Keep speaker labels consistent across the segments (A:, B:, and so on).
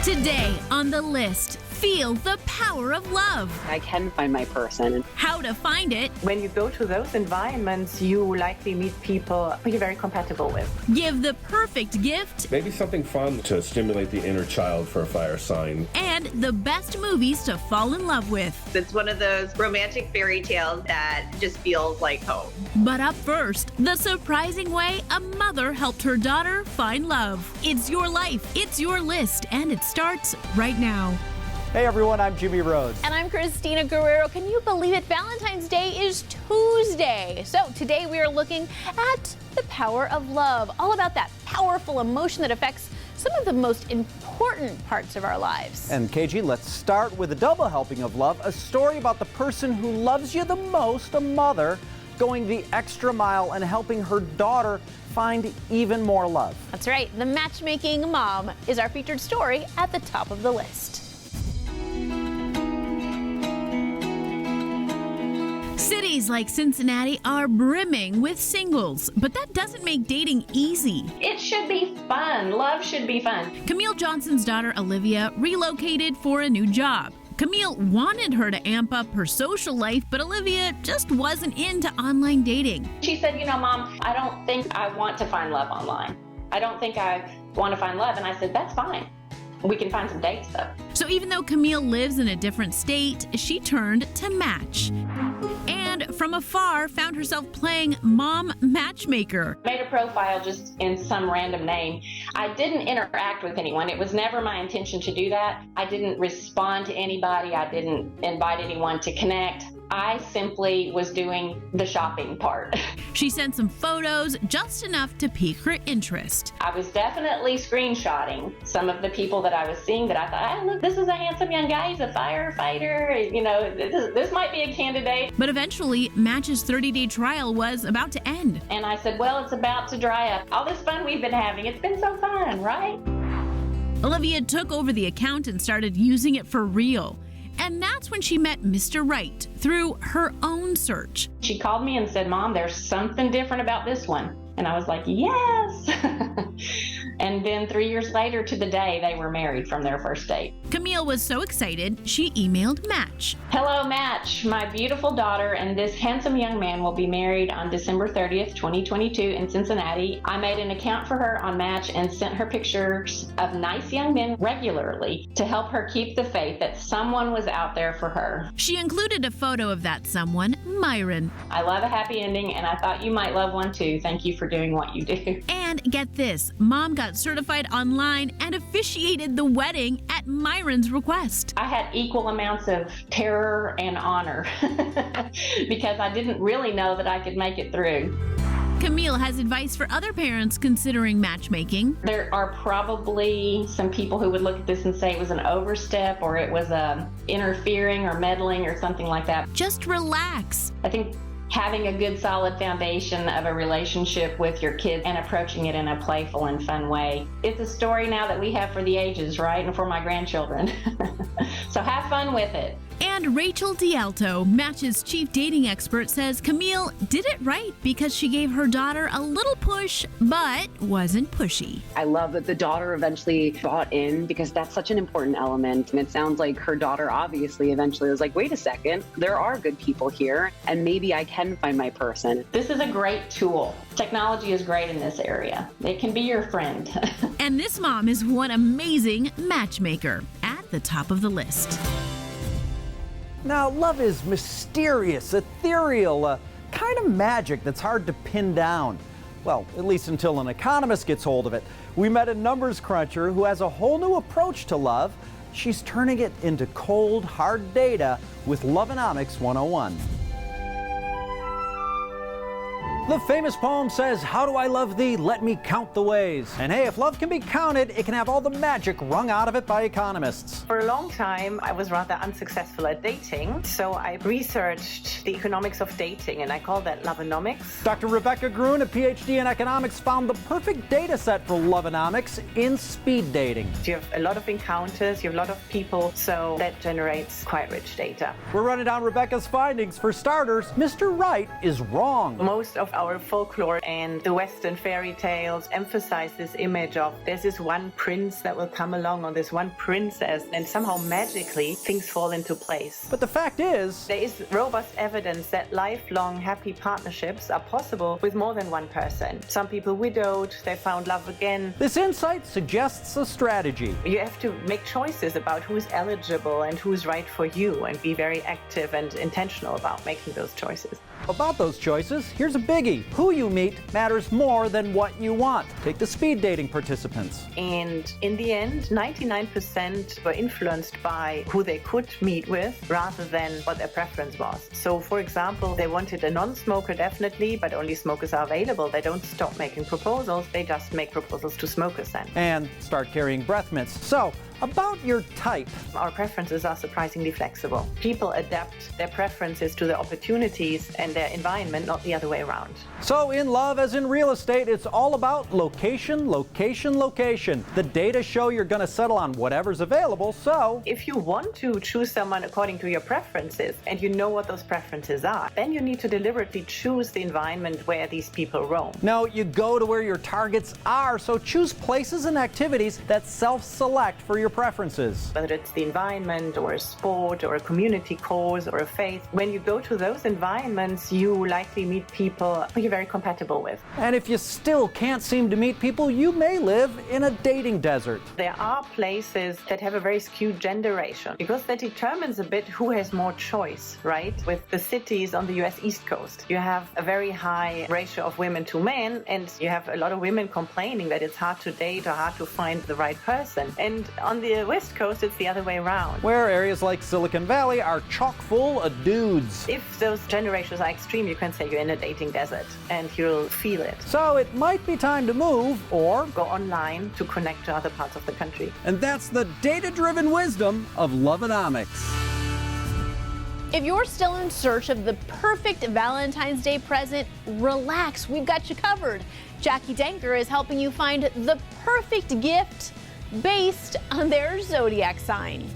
A: Today on the list, feel the power of love.
B: I can find my person.
A: How to find it.
C: When you go to those environments, you likely meet people you're very compatible with.
A: Give the perfect gift.
D: Maybe something fun to stimulate the inner child for a fire sign.
A: And the best movies to fall in love with.
E: It's one of those romantic fairy tales that just feels like home.
A: But up first, the surprising way a mother helped her daughter find love. It's your life, it's your list, and it starts right now.
F: Hey everyone, I'm Jimmy Rhodes.
G: And I'm Christina Guerrero. Can you believe it? Valentine's Day is Tuesday. So today we are looking at the power of love, all about that powerful emotion that affects some of the most important parts of our lives.
F: And KG, let's start with a double helping of love, a story about the person who loves you the most, a mother, going the extra mile and helping her daughter find even more love.
G: That's right. The matchmaking mom is our featured story at the top of the list.
A: Cities like Cincinnati are brimming with singles, but that doesn't make dating easy.
H: It should be fun. Love should be fun.
A: Camille Johnson's daughter Olivia relocated for a new job. Camille wanted her to amp up her social life, but Olivia just wasn't into online dating.
H: She said, Mom, I don't think I want to find love online. I don't think I want to find love. And I said, that's fine. We can find some dates though.
A: So even though Camille lives in a different state, she turned to Match. And from afar, found herself playing Mom Matchmaker.
H: Made a profile just in some random name. I didn't interact with anyone. It was never my intention to do that. I didn't respond to anybody. I didn't invite anyone to connect. I simply was doing the shopping part.
A: She sent some photos, just enough to pique her interest.
H: I was definitely screenshotting some of the people that I was seeing that I thought, look, this is a handsome young guy. He's a firefighter. This might be a candidate.
A: But eventually, Match's 30-day trial was about to end.
H: And I said, well, it's about to dry up. All this fun we've been having, it's been so fun, right?
A: Olivia took over the account and started using it for real. And that's when she met Mr. Right through her own search.
H: She called me and said, Mom, there's something different about this one. And I was like, yes. And then 3 years later to the day, they were married from their first date.
A: Camille was so excited, she emailed Match.
H: Hello, Match. My beautiful daughter and this handsome young man will be married on December 30th, 2022 in Cincinnati. I made an account for her on Match and sent her pictures of nice young men regularly to help her keep the faith that someone was out there for her.
A: She included a photo of that someone, Myron.
H: I love a happy ending, and I thought you might love one too. Thank you for doing what you do.
A: And get this, Mom got certified online and officiated the wedding at Myron's request.
H: I had equal amounts of terror and honor because I didn't really know that I could make it through.
A: Camille has advice for other parents considering matchmaking.
H: There are probably some people who would look at this and say it was an overstep or it was interfering or meddling or something like that.
A: Just relax.
H: I think having a good solid foundation of a relationship with your kids and approaching it in a playful and fun way. It's a story now that we have for the ages, right? And for my grandchildren. So have fun with it.
A: And Rachel D'Alto, Match's chief dating expert, says Camille did it right because she gave her daughter a little push, but wasn't pushy.
B: I love that the daughter eventually bought in because that's such an important element. And it sounds like her daughter obviously eventually was like, wait a second, there are good people here and maybe I can find my person.
H: This is a great tool. Technology is great in this area. It can be your friend.
A: And this mom is one amazing matchmaker at the top of the list.
F: Now, love is mysterious, ethereal, a kind of magic that's hard to pin down. Well, at least until an economist gets hold of it. We met a numbers cruncher who has a whole new approach to love. She's turning it into cold, hard data with Loveonomics 101. The famous poem says, how do I love thee? Let me count the ways. And hey, if love can be counted, it can have all the magic wrung out of it by economists.
C: For a long time, I was rather unsuccessful at dating, so I researched the economics of dating, and I call that Loveonomics.
F: Dr. Rebecca Gruen, a PhD in economics, found the perfect data set for Loveonomics in speed dating.
C: You have a lot of encounters, you have a lot of people, so that generates quite rich data.
F: We're running down Rebecca's findings. For starters, Mr. Right is wrong.
C: Most of our folklore and the Western fairy tales emphasize this image of there's this one prince that will come along or this one princess, and somehow magically things fall into place.
F: But the fact is,
C: there is robust evidence that lifelong happy partnerships are possible with more than one person. Some people widowed, they found love again.
F: this insight suggests a strategy.
C: You have to make choices about who's eligible and who's right for you, and be very active and intentional about making those choices.
F: About those choices, here's a biggie. Who you meet matters more than what you want. Take the speed dating participants.
C: And in the end, 99% were influenced by who they could meet with rather than what their preference was. So, for example, they wanted a non-smoker definitely, but only smokers are available. They don't stop making proposals, they just make proposals to smokers then.
F: And start carrying breath mints. So, about your type.
C: Our preferences are surprisingly flexible. People adapt their preferences to the opportunities and their environment, not the other way around.
F: So in love, as in real estate, it's all about location, location, location. The data show you're going to settle on whatever's available, so
C: if you want to choose someone according to your preferences and you know what those preferences are, then you need to deliberately choose the environment where these people roam.
F: no, you go to where your targets are, so choose places and activities that self-select for your preferences.
C: Whether it's the environment or a sport or a community cause or a faith, when you go to those environments, you likely meet people who you're very compatible with.
F: And if you still can't seem to meet people, you may live in a dating desert.
C: There are places that have a very skewed gender ratio because that determines a bit who has more choice, right? With the cities on the US East Coast, you have a very high ratio of women to men, and you have a lot of women complaining that it's hard to date or hard to find the right person. And on the West Coast, it's the other way around.
F: Where areas like Silicon Valley are chock full of dudes.
C: If those gender ratios are extreme, you can say you're in a dating desert and you'll feel it.
F: So it might be time to move or
C: Go online to connect to other parts of the country.
F: And that's the data-driven wisdom of Loveonomics.
G: If you're still in search of the perfect Valentine's Day present, relax, we've got you covered. Jackie Denker is helping you find the perfect gift based on their zodiac sign.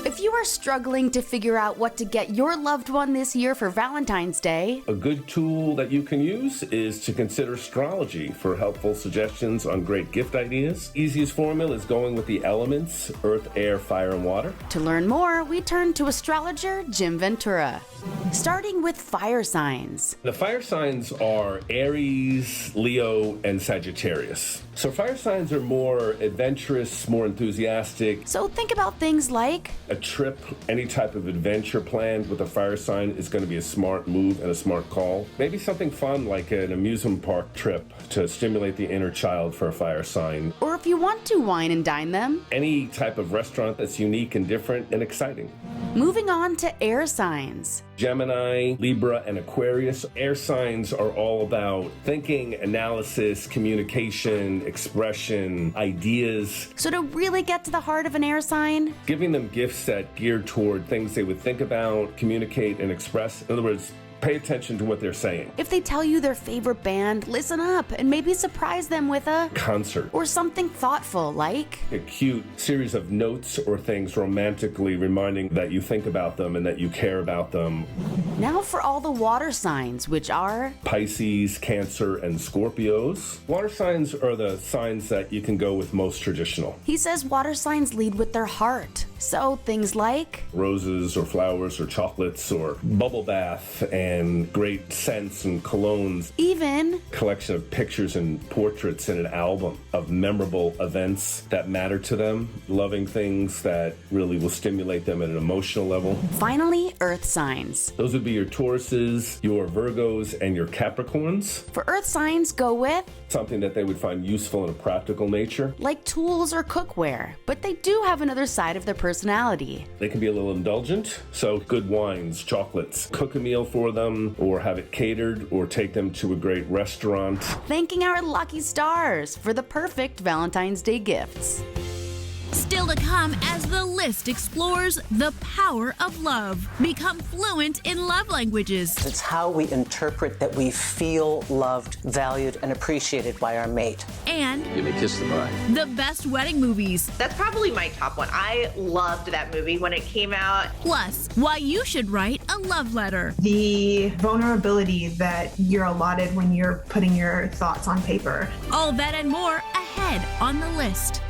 I: If you are struggling to figure out what to get your loved one this year for Valentine's Day,
D: A good tool that you can use is to consider astrology for helpful suggestions on great gift ideas. Easiest formula is going with the elements: earth, air, fire, and water.
I: to learn more, we turn to astrologer Jim Ventura. Starting with fire signs.
D: The fire signs are Aries, Leo, and Sagittarius. So fire signs are more adventurous, more enthusiastic.
I: So think about things like
D: A trip, any type of adventure planned with a fire sign is going to be a smart move and a smart call. Maybe something fun like an amusement park trip to stimulate the inner child for a fire sign.
I: or if you want to wine and dine them.
D: Any type of restaurant that's unique and different and exciting.
I: Moving on to air signs.
D: Gemini, Libra, and Aquarius. Air signs are all about thinking, analysis, communication, expression, ideas.
I: So to really get to the heart of an air sign,
D: Giving them gifts that geared toward things they would think about, communicate, and express. In other words, pay attention to what they're saying.
I: if they tell you their favorite band, listen up and maybe surprise them with a
D: Concert.
I: or something thoughtful like
D: A cute series of notes or things romantically reminding that you think about them and that you care about them.
I: now for all the water signs, which are
D: Pisces, Cancer, and Scorpios. Water signs are the signs that you can go with most traditional.
I: he says water signs lead with their heart. So things like
D: Roses or flowers or chocolates or bubble bath and great scents and colognes.
I: even
D: Collection of pictures and portraits in an album of memorable events that matter to them. Loving things that really will stimulate them at an emotional level.
I: finally earth signs.
D: Those would be your Tauruses, your Virgos, and your Capricorns.
I: For earth signs, go with
D: Something that they would find useful in a practical nature.
I: like tools or cookware, but they do have another side of their personality.
D: They can be a little indulgent, so good wines, chocolates. Cook a meal for them, or have it catered, or take them to a great restaurant.
I: Thanking our lucky stars for the perfect Valentine's Day gifts.
A: Still to come as the list explores the power of love. Become fluent in love languages.
J: It's how we interpret that we feel loved, valued, and appreciated by our mate.
A: And
K: You may kiss the bride.
A: the best wedding movies.
E: That's probably my top one. I loved that movie when it came out.
A: Plus, why you should write a love letter.
L: The vulnerability that you're allotted when you're putting your thoughts on paper.
A: All that and more ahead on the list.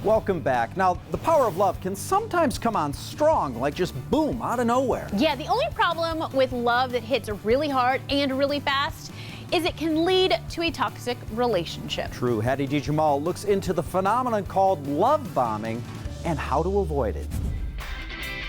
F: Welcome back. Now, the power of love can sometimes come on strong, like just boom, out of nowhere.
G: Yeah, the only problem with love that hits really hard and really fast is it can lead to a toxic relationship.
F: True. Hattie D. Jamal looks into the phenomenon called love bombing and how to avoid it.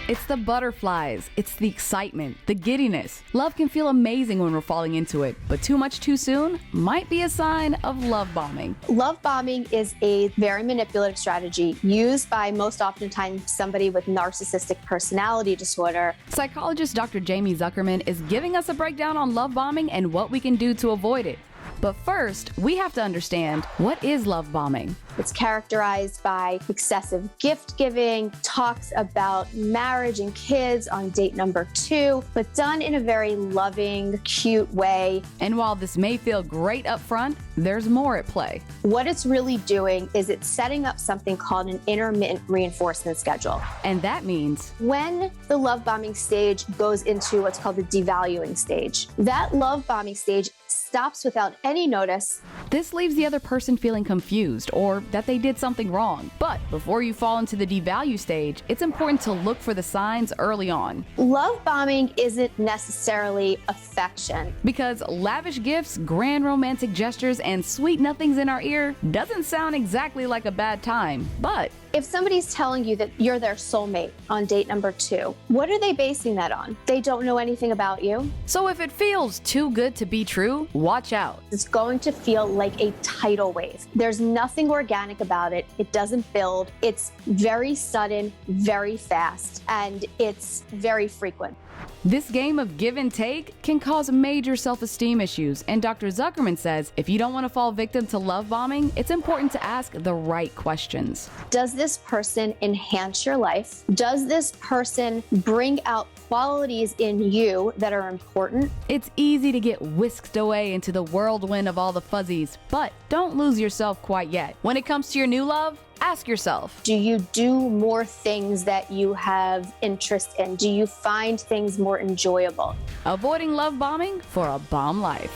M: It's the butterflies, it's the excitement, the giddiness. Love can feel amazing when we're falling into it, but too much too soon might be a sign of love bombing.
N: Love bombing is a very manipulative strategy used by most oftentimes somebody with narcissistic personality disorder.
M: Psychologist Dr. Jamie Zuckerman is giving us a breakdown on love bombing and what we can do to avoid it. But first, we have to understand, what is love bombing?
N: It's characterized by excessive gift giving, talks about marriage and kids on date number 2, but done in a very loving, cute way.
M: And while this may feel great up front, there's more at play.
N: What it's really doing is it's setting up something called an intermittent reinforcement schedule.
M: And that means
N: when the love bombing stage goes into what's called the devaluing stage, that love bombing stage stops without any notice.
M: This leaves the other person feeling confused or that they did something wrong. But before you fall into the devalue stage, it's important to look for the signs early on.
N: Love bombing isn't necessarily affection.
M: Because lavish gifts, grand romantic gestures, and sweet nothings in our ear doesn't sound exactly like a bad time, but
N: if somebody's telling you that you're their soulmate on date number 2, what are they basing that on? They don't know anything about you.
M: So if it feels too good to be true, watch out.
N: It's going to feel like a tidal wave. There's nothing organic about it. It doesn't build. It's very sudden, very fast, and it's very frequent.
M: This game of give and take can cause major self-esteem issues, and Dr. Zuckerman says if you don't want to fall victim to love bombing, it's important to ask the right questions.
N: Does this person enhance your life? Does this person bring out qualities in you that are important?
M: It's easy to get whisked away into the whirlwind of all the fuzzies, but don't lose yourself quite yet. When it comes to your new love, ask yourself,
N: do you do more things that you have interest in? Do you find things more enjoyable?
M: Avoiding love bombing for a bomb life.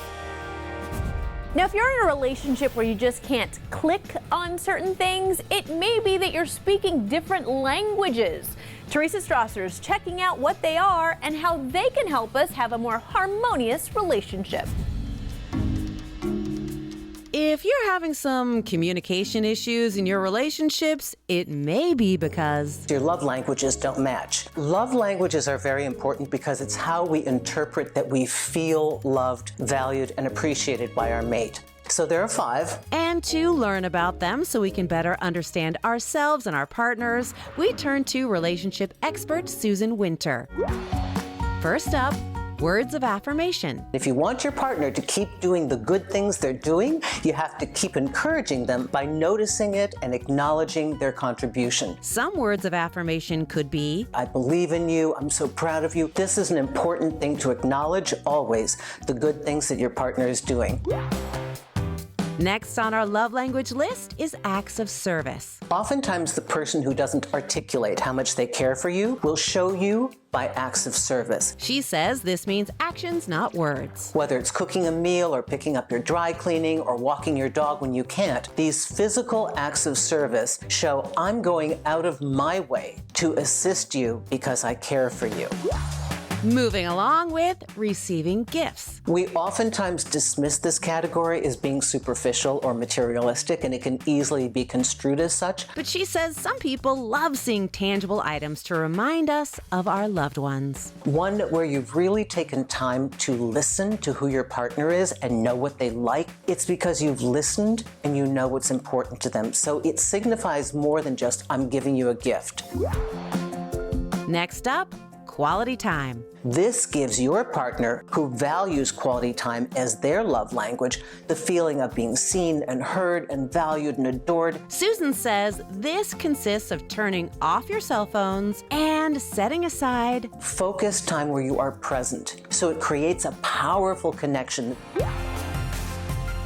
G: Now, if you're in a relationship where you just can't click on certain things, it may be that you're speaking different languages. Teresa Strasser's checking out what they are and how they can help us have a more harmonious relationship.
O: If you're having some communication issues in your relationships, it may be because
J: your love languages don't match. Love languages are very important because it's how we interpret that we feel loved, valued, and appreciated by our mate. So there are 5.
O: And to learn about them so we can better understand ourselves and our partners, we turn to relationship expert Susan Winter. First up, words of affirmation.
J: If you want your partner to keep doing the good things they're doing, you have to keep encouraging them by noticing it and acknowledging their contribution.
O: Some words of affirmation could be,
J: I believe in you, I'm so proud of you. This is an important thing to acknowledge always, the good things that your partner is doing.
O: Next on our love language list is acts of service.
J: Oftentimes the person who doesn't articulate how much they care for you will show you by acts of service.
O: She says this means actions, not words.
J: Whether it's cooking a meal or picking up your dry cleaning or walking your dog when you can't, these physical acts of service show I'm going out of my way to assist you because I care for you.
O: Moving along with receiving gifts.
J: We oftentimes dismiss this category as being superficial or materialistic, and it can easily be construed as such.
O: But she says some people love seeing tangible items to remind us of our loved ones.
J: One where you've really taken time to listen to who your partner is and know what they like. It's because you've listened and you know what's important to them. So it signifies more than just, I'm giving you a gift.
O: Next up, quality time.
J: This gives your partner, who values quality time as their love language, the feeling of being seen and heard and valued and adored.
O: Susan says this consists of turning off your cell phones and setting aside
J: focused time where you are present. So it creates a powerful connection.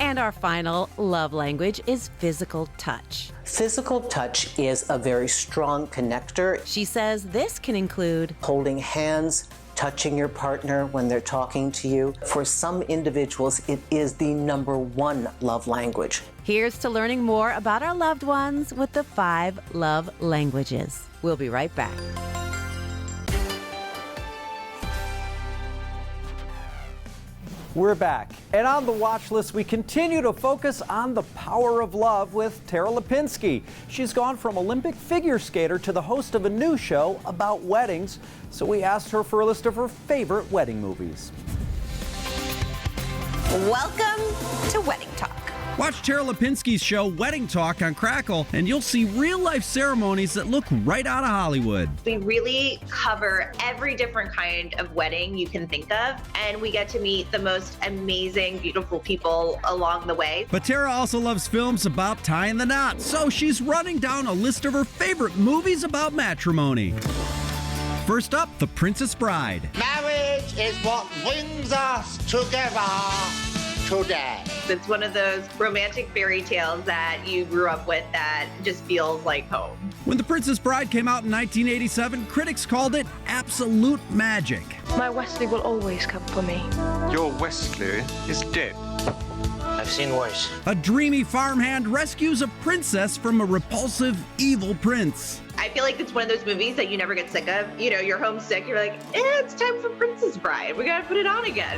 O: And our final love language is physical touch.
J: Physical touch is a very strong connector.
O: She says this can include
J: holding hands, touching your partner when they're talking to you. For some individuals, it is the #1 love language.
O: Here's to learning more about our loved ones with the 5 love languages. We'll be right back.
F: We're back. And on the watch list, we continue to focus on the power of love with Tara Lipinski. She's gone from Olympic figure skater to the host of a new show about weddings. So we asked her for a list of her favorite wedding movies.
K: Welcome to Wedding Talk.
P: Watch Tara Lipinski's show Wedding Talk on Crackle, and you'll see real-life ceremonies that look right out of Hollywood.
E: We really cover every different kind of wedding you can think of, and we get to meet the most amazing, beautiful people along the way.
P: But Tara also loves films about tying the knot, so she's running down a list of her favorite movies about matrimony. First up, The Princess Bride.
Q: Marriage is what brings us together today.
E: It's one of those romantic fairy tales that you grew up with that just feels like home.
P: When The Princess Bride came out in 1987, critics called it absolute magic.
R: My Wesley will always come for me.
S: Your Wesley is dead.
Q: I've seen worse.
P: A dreamy farmhand rescues a princess from a repulsive, evil prince.
E: I feel like it's one of those movies that you never get sick of. You know, you're homesick, you're like, it's time for Princess Bride. We gotta put it on again.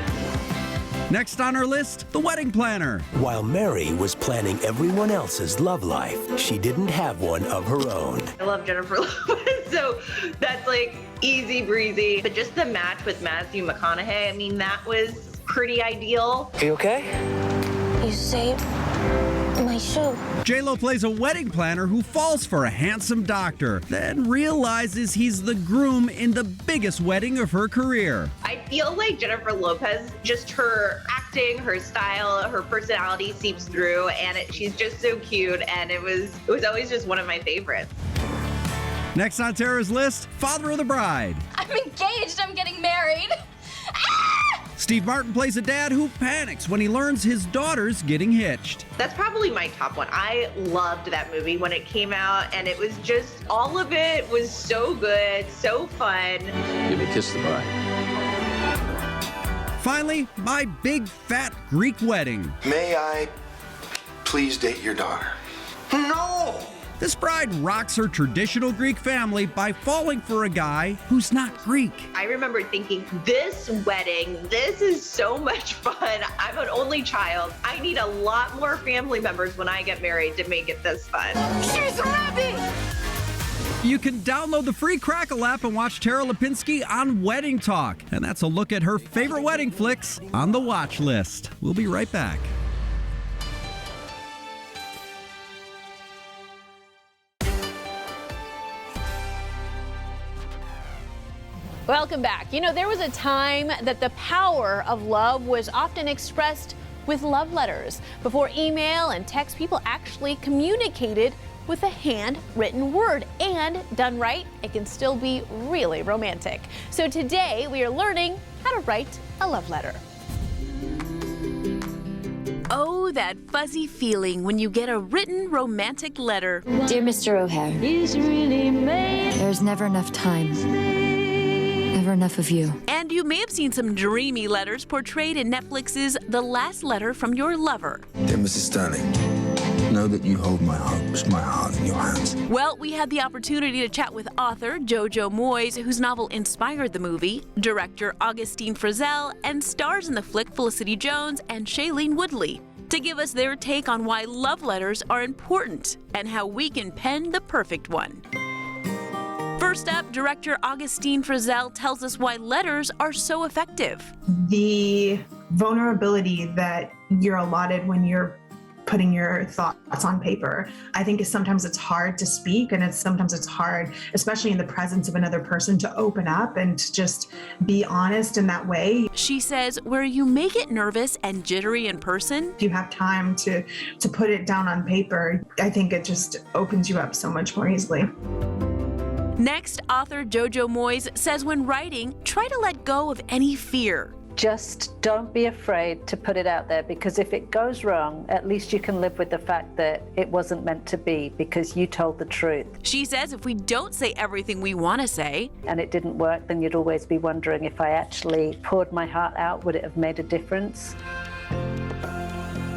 P: Next on our list, The Wedding Planner.
T: While Mary was planning everyone else's love life, she didn't have one of her own.
E: I love Jennifer Lopez, so that's like easy breezy. But just the match with Matthew McConaughey, I mean, that was pretty ideal.
T: Are you okay?
R: You saved my shoe.
P: J-Lo plays a wedding planner who falls for a handsome doctor, then realizes he's the groom in the biggest wedding of her career.
E: I feel like Jennifer Lopez, just her acting, her style, her personality seeps through, and she's just so cute, and it was always just one of my favorites.
P: Next on Tara's list, Father of the Bride.
U: I'm engaged, I'm getting married.
P: Steve Martin plays a dad who panics when he learns his daughter's getting hitched.
E: That's probably my top one. I loved that movie when it came out, and it was just, all of it was so good, so fun.
V: Give me a kiss the bride.
P: Finally, My Big Fat Greek Wedding.
W: May I please date your daughter?
Q: No!
P: This bride rocks her traditional Greek family by falling for a guy who's not Greek.
E: I remember thinking, this wedding, this is so much fun. I'm an only child. I need a lot more family members when I get married to make it this fun.
Q: She's ready!
P: You can download the free Crackle app and watch Tara Lipinski on Wedding Talk. And that's a look at her favorite wedding flicks on the watch list. We'll be right back.
G: Welcome back. You know, there was a time that the power of love was often expressed with love letters. Before email and text, people actually communicated with a handwritten word, and done right, it can still be really romantic. So today we are learning how to write a love letter.
A: Oh, that fuzzy feeling when you get a written romantic letter.
X: Dear Mr. O'Hare, there's never enough time. Never enough of you.
A: And you may have seen some dreamy letters portrayed in Netflix's The Last Letter from Your Lover.
Y: Dear Mrs. Sterling, know that you hold my heart in your hands.
A: Well, we had the opportunity to chat with author Jojo Moyes, whose novel inspired the movie, director Augustine Frizzell, and stars in the flick Felicity Jones and Shailene Woodley, to give us their take on why love letters are important and how we can pen the perfect one. First up, director Augustine Frizzell tells us why letters are so effective.
L: The vulnerability that you're allotted when you're putting your thoughts on paper. I think sometimes it's hard to speak, and sometimes it's hard, especially in the presence of another person, to open up and to just be honest in that way.
A: She says where you may get nervous and jittery in person,
L: if you have time to put it down on paper, I think it just opens you up so much more easily.
A: Next, author Jojo Moyes says when writing, try to let go of any fear.
B: Just don't be afraid to put it out there, because if it goes wrong, at least you can live with the fact that it wasn't meant to be because you told the truth.
A: She says if we don't say everything we want to say,
B: and it didn't work, then you'd always be wondering, if I actually poured my heart out, would it have made a difference?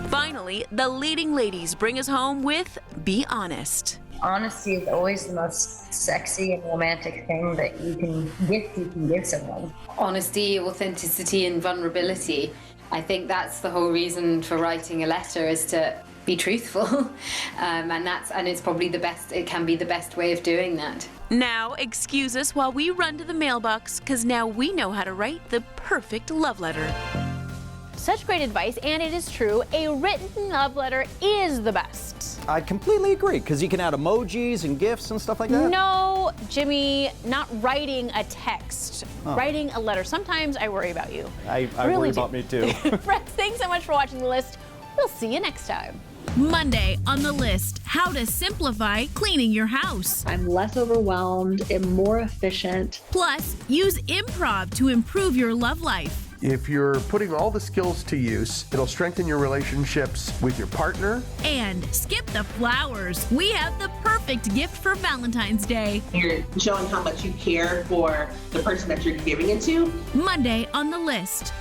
A: Finally, the leading ladies bring us home with Be Honest.
C: Honesty is always the most sexy and romantic thing that you can give someone.
D: Honesty, authenticity, and vulnerability. I think that's the whole reason for writing a letter, is to be truthful. And it's probably the best, it can be the best way of doing that.
A: Now, excuse us while we run to the mailbox, because now we know how to write the perfect love letter.
G: Such great advice, and it is true, a written love letter is the best.
F: I completely agree, because you can add emojis and GIFs and stuff like that.
G: No, Jimmy, not writing a text, writing a letter. Sometimes I worry about you.
F: I
G: really
F: worry
G: do.
F: about me too.
G: Friends, thanks so much for watching The List. We'll see you next time.
A: Monday on The List, how to simplify cleaning your house.
H: I'm less overwhelmed and more efficient.
A: Plus, use improv to improve your love life.
V: If you're putting all the skills to use, it'll strengthen your relationships with your partner.
A: And skip the flowers. We have the perfect gift for Valentine's Day.
Z: You're showing how much you care for the person that you're giving it to.
A: Monday on The List.